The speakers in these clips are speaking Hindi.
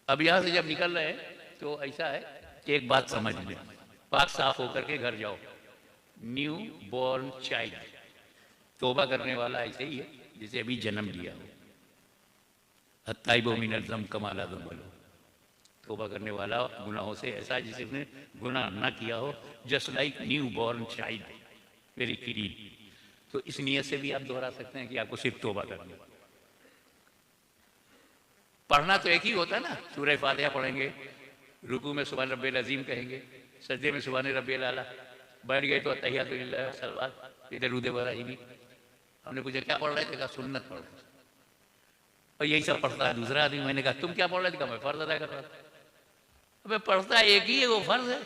अब यहाँ से जब निकल रहे हैं तो ऐसा है कि एक बात समझ लें, पाक साफ होकर के घर जाओ। न्यू बॉर्न चाइल्ड, तौबा करने वाला ऐसे ही है जिसे अभी जन्म लिया हो। हत्ताइबो मिनल ज़म कमाला ज़म्बलो, तौबा करने वाला गुनाहों से ऐसा है जिसे उसने गुनाह ना किया हो। Just like new born child, very clean. तो इस नियत से भी आप दोहरा सकते हैं कि आपको सिर्फ तौबा करनी। पढ़ना तो एक ही होता है ना, सूरह फातिहा पढ़ेंगे, रुकू में सुभान रब्बिल अज़ीम कहेंगे, सजदे में सुभान रब्बिल आला, बैठ गए तो अत्तहियातु लिल्लाह सलावत इधर उधर इब्राहिमी। हमने पूछा क्या पढ़ रहे थे? कहा सुन्नत पढ़ रहे थे। और यही सब पढ़ता है दूसरा आदमी। मैंने कहा तुम क्या पढ़ रहे थे? कहा मैं फर्ज अदा कर रहा था। अबे पढ़ता एक ही है, वो फर्ज है,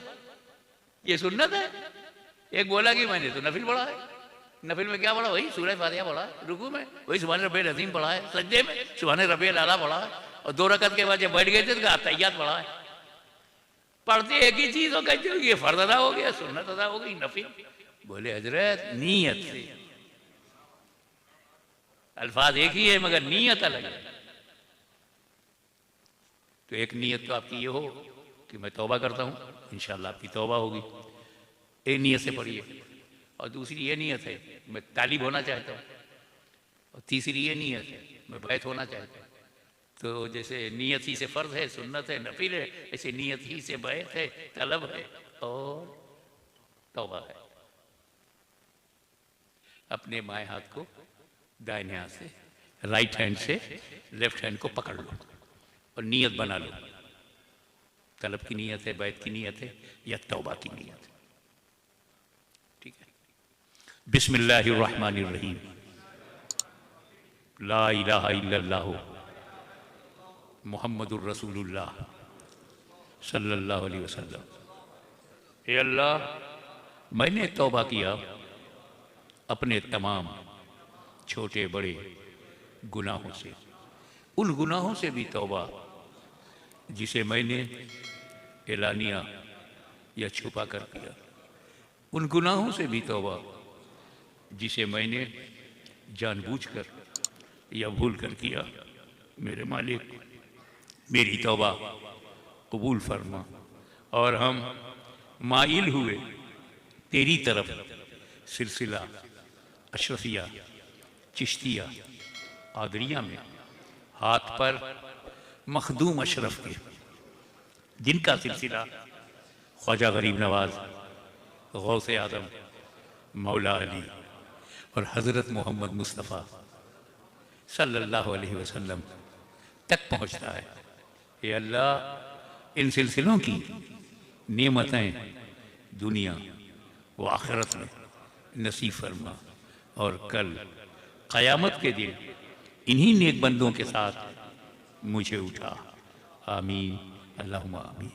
ये सुन्नत है। एक बोला कि मैंने तो नफिल पढ़ा है। नफिल में क्या पढ़ा? वही सूरह फातिहा पढ़ा है, रुकू में वही सुभान रब्बिल अज़ीम पढ़ा है, सजदे में सुभान रब्बिल आला पढ़ा है, और 2 रकअत के बाद जब बैठ गए थे तो अत्तहियात पढ़ा है। पढ़ते एक ही चीज हो, कहते हो ये फर्ज अदा हो गया, सुन्नत अदा हो गई, नफिल। बोले हजरत नीयत से, अल्फाज एक ही है मगर नीयत अलग है। तो एक नीयत तो आपकी ये हो कि मैं तौबा करता हूँ, इंशाअल्लाह आपकी तौबा होगी, एक नीयत से पढ़िए। और दूसरी ये नीयत है मैं तालिब होना चाहता हूँ, और तीसरी ये नीयत है मैं बैत होना चाहता हूँ। तो जैसे नियत ही से फ़र्ज है, सुन्नत है, नफिल है, ऐसे नियत ही से बैत है, तलब है और तौबा है। अपने बाएं हाथ को दाहिने हाथ से, राइट हैंड से लेफ्ट हैंड को पकड़ लो और नियत बना लो। तलब की नियत है, बैत की नियत है या तौबा की नियत है। ठीक है। बिस्मिल्लाहिर्रहमानिर्रहीम। ला इलाहा इल्लल्लाहु मुहम्मदुर रसूलुल्लाह सल्लल्लाहु अलैहि वसल्लम। हे अल्लाह, मैंने तौबा किया अपने तमाम छोटे बड़े गुनाहों से, उन गुनाहों से भी तौबा जिसे मैंने एलानिया या छुपा कर किया, उन गुनाहों से भी तौबा जिसे मैंने जानबूझकर या भूल कर किया। मेरे मालिक, मेरी तौबा कबूल फरमा। और हम माइल हुए तेरी तरफ, सिलसिला अशरफिया, चिश्तिया, आदरिया में हाथ पर मखदूम अशरफ के, जिनका सिलसिला ख्वाजा गरीब नवाज, गौसे आदम, मौला अली और हज़रत मोहम्मद मुस्तफ़ा सल्लल्लाहु अलैहि वसल्लम तक पहुँचता है। ये अल्लाह, इन सिलसिलों की नेमतें दुनिया व आखिरत में नसीब फरमा, और कल क़यामत के दिन इन्हीं नेक बंदों के साथ मुझे उठा। आमीन, अल्लाहुम्मा आमीन।